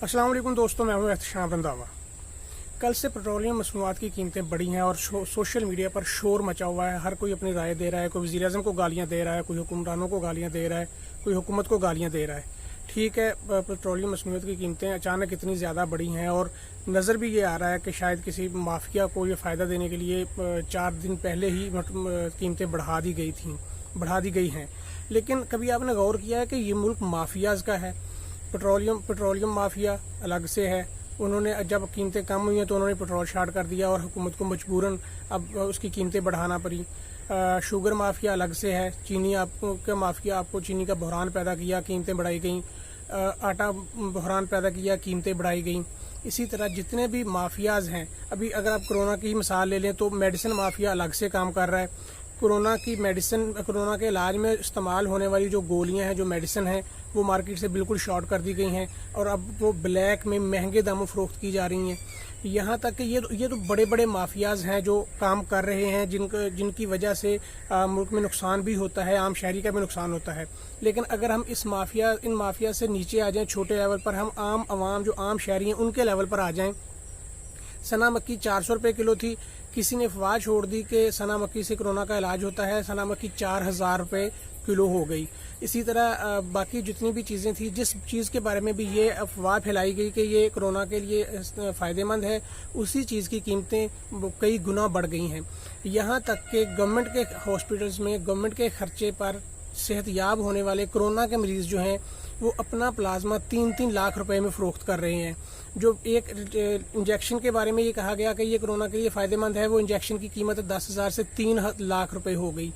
अस्सलाम वालेकुम दोस्तों, मैं हूं एहतशाम रंधावा। कल से पेट्रोलियम मसनूआत की कीमतें बढ़ी हैं और सोशल मीडिया पर शोर मचा हुआ है। हर कोई अपनी राय दे रहा है, कोई वज़ीर-ए-आज़म को गालियां दे रहा है, कोई हुक्मरानों को गालियां दे रहा है, कोई हुकूमत को गालियां दे रहा है। ठीक है, पेट्रोलियम मसनूआत की कीमतें अचानक इतनी ज़्यादा बढ़ी हैं और नज़र भी ये आ रहा है कि शायद किसी माफिया को ये फ़ायदा देने के लिए 4 दिन पहले ही कीमतें बढ़ा दी गई हैं। लेकिन कभी आपने गौर किया है कि ये मुल्क माफियाज का है? पेट्रोलियम माफिया अलग से है। उन्होंने जब कीमतें कम हुई हैं तो उन्होंने पेट्रोल शार्ट कर दिया और हुकूमत को मजबूरन अब उसकी कीमतें बढ़ाना पड़ी। शुगर माफिया अलग से है। चीनी का माफिया आपको चीनी का बहरान पैदा किया, कीमतें बढ़ाई गई। आटा बहरान पैदा किया, कीमतें बढ़ाई गई। इसी तरह जितने भी माफियाज हैं, अभी अगर आप कोरोना की मिसाल ले लें तो मेडिसिन माफिया अलग से काम कर रहा है। कोरोना के इलाज में इस्तेमाल होने वाली जो गोलियां हैं, जो मेडिसिन हैं, वो मार्केट से बिल्कुल शॉर्ट कर दी गई हैं और अब वो ब्लैक में महंगे दामों फरोख्त की जा रही हैं। यहाँ तक कि ये तो बड़े बड़े माफियाज हैं जो काम कर रहे हैं, जिनकी वजह से मुल्क में नुकसान भी होता है, आम शहरी का भी नुकसान होता है। लेकिन अगर हम इन माफिया से नीचे आ जाएं, छोटे लेवल पर, हम आम आवाम जो आम शहरी हैं उनके लेवल पर आ जाएं। सना मक्की 400 रुपये किलो थी, किसी ने अफवाह छोड़ दी कि सना मक्की से कोरोना का इलाज होता है, सना मक्की 4000 रुपये किलो हो गई। इसी तरह बाकी जितनी भी चीज़ें थी, जिस चीज़ के बारे में भी ये अफवाह फैलाई गई कि ये कोरोना के लिए फ़ायदेमंद है, उसी चीज़ की कीमतें कई गुना बढ़ गई हैं। यहाँ तक कि गवर्नमेंट के हॉस्पिटल्स में गवर्नमेंट के खर्चे पर सेहतयाब होने वाले कोरोना के मरीज़ जो हैं वो अपना प्लाज्मा 3-3 लाख रुपए में फ़रोख्त कर रहे हैं। जो एक इंजेक्शन के बारे में ये कहा गया कि ये कोरोना के लिए फ़ायदेमंद है, वो इंजेक्शन की कीमत 10,000 से 3 लाख रुपए हो गई।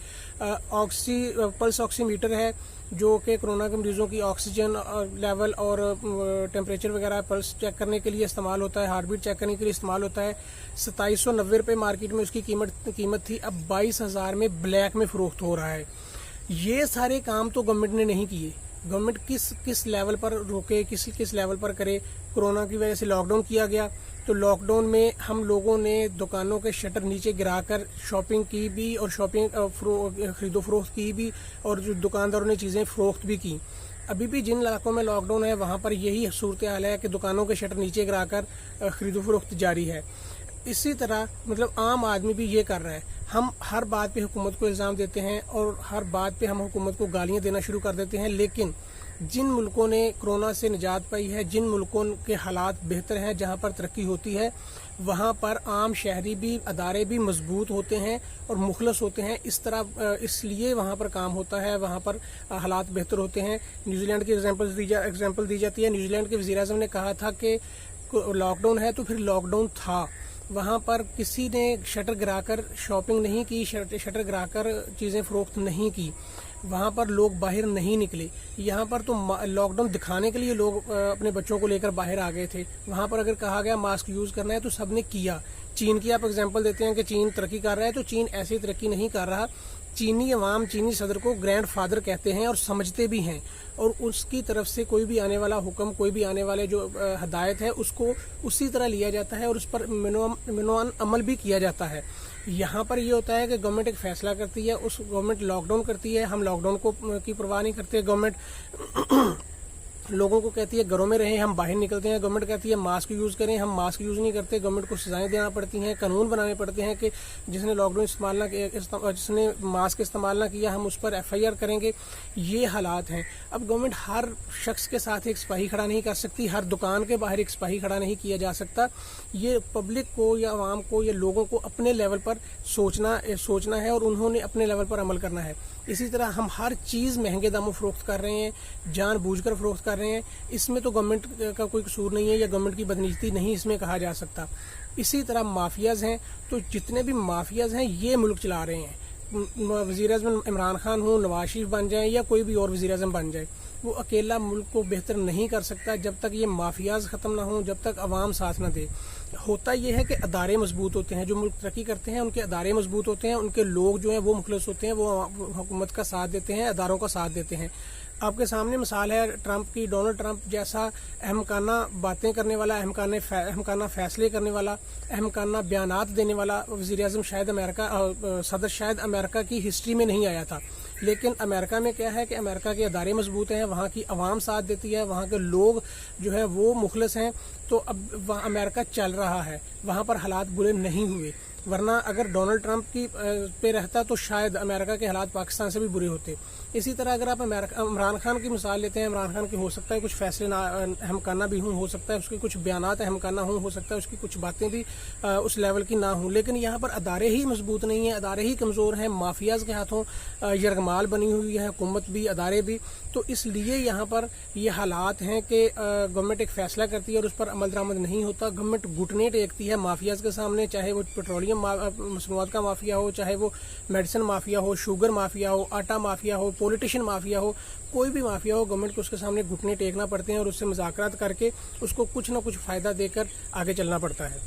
पल्स ऑक्सीमीटर है जो कि कोरोना के मरीजों की ऑक्सीजन लेवल और टेम्परेचर वगैरह पल्स चेक करने के लिए इस्तेमाल होता है, हार्ट बीट चेक करने के लिए इस्तेमाल होता है। 2790 रुपये मार्केट में उसकी कीमत थी, अब 22,000 में ब्लैक में फ़रोख्त हो रहा है। ये सारे काम तो गवर्नमेंट ने नहीं किए। गवर्नमेंट किस लेवल पर रोके, किस लेवल पर करे? कोरोना की वजह से लॉकडाउन किया गया, तो लॉकडाउन में हम लोगों ने दुकानों के शटर नीचे गिराकर शॉपिंग की भी और खरीदो फरोख्त की भी, और जो दुकानदारों ने चीज़ें फरोख्त भी की। अभी भी जिन इलाकों में लॉकडाउन है वहाँ पर यही सूरत हाल है कि दुकानों के शटर नीचे गिराकर खरीदो फरोख्त जारी है। इसी तरह आम आदमी भी ये कर रहा है। हम हर बात पे हुकूमत को इल्ज़ाम देते हैं और हर बात पे हम हुकूमत को गालियां देना शुरू कर देते हैं, लेकिन जिन मुल्कों ने कोरोना से निजात पाई है, जिन मुल्कों के हालात बेहतर हैं, जहां पर तरक्की होती है, वहां पर आम शहरी भी, अदारे भी मजबूत होते हैं और मुखलस होते हैं। इसलिए वहां पर काम होता है, वहां पर हालात बेहतर होते हैं। न्यूजीलैंड की एग्जाम्पल दी जाती है। न्यूजीलैंड के वज़ीर-ए-आज़म ने कहा था कि लॉकडाउन है तो फिर लॉकडाउन था। वहाँ पर किसी ने शटर गिराकर शॉपिंग नहीं की, शटर गिराकर चीज़ें फरोख्त नहीं की। वहाँ पर लोग बाहर नहीं निकले। यहाँ पर तो लॉकडाउन दिखाने के लिए लोग अपने बच्चों को लेकर बाहर आ गए थे। वहाँ पर अगर कहा गया मास्क यूज़ करना है तो सबने किया। चीन की आप एग्जांपल देते हैं कि चीन तरक्की कर रहा है, तो चीन ऐसे तरक्की नहीं कर रहा। चीनी अवाम चीनी सदर को ग्रैंड फादर कहते हैं और समझते भी हैं, और उसकी तरफ से कोई भी आने वाला हुक्म, कोई भी आने वाले जो हदायत है, उसको उसी तरह लिया जाता है और उस पर मिनवान अमल भी किया जाता है। यहाँ पर ये होता है कि गवर्नमेंट एक फैसला करती है, उस गवर्नमेंट लॉकडाउन करती है, हम लॉकडाउन की परवाह नहीं करते। गवर्नमेंट लोगों को कहती है घरों में रहें, हम बाहर निकलते हैं। गवर्नमेंट कहती है मास्क यूज़ करें, हम मास्क यूज़ नहीं करते। गवर्नमेंट को सजाएं देना पड़ती हैं, कानून बनाने पड़ते हैं कि जिसने लॉकडाउन जिसने मास्क इस्तेमाल ना किया, हम उस पर FIR करेंगे। ये हालात हैं। अब गवर्नमेंट हर शख्स के साथ एक सिपाही खड़ा नहीं कर सकती, हर दुकान के बाहर एक सिपाही खड़ा नहीं किया जा सकता। ये पब्लिक को या आवाम को या लोगों को अपने लेवल पर सोचना है और उन्होंने अपने लेवल पर अमल करना है। इसी तरह हम हर चीज़ महंगे दामों फरोख्त कर रहे हैं, जानबूझकर फरोख्त कर रहे हैं। इसमें तो गवर्नमेंट का कोई कसूर नहीं है या गवर्नमेंट की बदनीयती नहीं इसमें कहा जा सकता। इसी तरह माफियाज हैं, तो जितने भी माफियाज हैं ये मुल्क चला रहे हैं। वज़ीर-ए-आज़म इमरान खान हो, नवाज शरीफ बन जाए या कोई भी और वज़ीर-ए-आज़म बन जाए, वो अकेला मुल्क को बेहतर नहीं कर सकता जब तक ये माफियाज ख़त्म ना हो, जब तक अवाम साथ ना दे। होता ये है कि अदारे मजबूत होते हैं, जो मुल्क तरक्की करते हैं उनके अदारे मजबूत होते हैं, उनके लोग जो हैं वो मुखलस होते हैं, वो हुकूमत का साथ देते हैं, अदारों का साथ देते हैं। आपके सामने मिसाल है ट्रंप की। डोनाल्ड ट्रंप जैसा अहमकाना बातें करने वाला, अहमकाना फैसले करने वाला, अहमकाना बयानात देने वाला वज़ीर-ए-आज़म शायद सदर शायद अमेरिका की हिस्ट्री में नहीं आया था। लेकिन अमेरिका में क्या है कि अमेरिका के अदारे मजबूत हैं, वहाँ की आवाम साथ देती है, वहाँ के लोग जो है वो मुखलस हैं, तो अब वहाँ अमेरिका चल रहा है, वहाँ पर हालात बुरे नहीं हुए। वरना अगर डोनाल्ड ट्रंप की पे रहता तो शायद अमेरिका के हालात पाकिस्तान से भी बुरे होते। इसी तरह अगर आप इमरान खान की मिसाल लेते हैं, इमरान खान की हो सकता है कुछ फैसले अहमकाना भी हों, हो सकता है उसके कुछ बयानात अहमकाना हों, हो सकता है उसकी कुछ बातें भी उस लेवल की ना हों, लेकिन यहाँ पर अदारे ही मजबूत नहीं हैं, अदारे ही कमज़ोर हैं, माफियाज के हाथों यरगमाल बनी हुई है हुकूमत भी, अदारे भी। तो इसलिए यहाँ पर ये हालात हैं कि गवर्नमेंट एक फैसला करती है और उस पर अमल दरामद नहीं होता। गवर्नमेंट घुटने टेकती है माफियाज के सामने, चाहे वो पेट्रोलियम मसनूआत का माफिया हो, चाहे वो मेडिसिन माफिया हो, शुगर माफिया हो, आटा माफिया हो, पॉलिटिशियन माफिया हो, कोई भी माफिया हो, गवर्नमेंट को उसके सामने घुटने टेकना पड़ते हैं और उससे मुज़ाकरात करके उसको कुछ ना कुछ फ़ायदा देकर आगे चलना पड़ता है।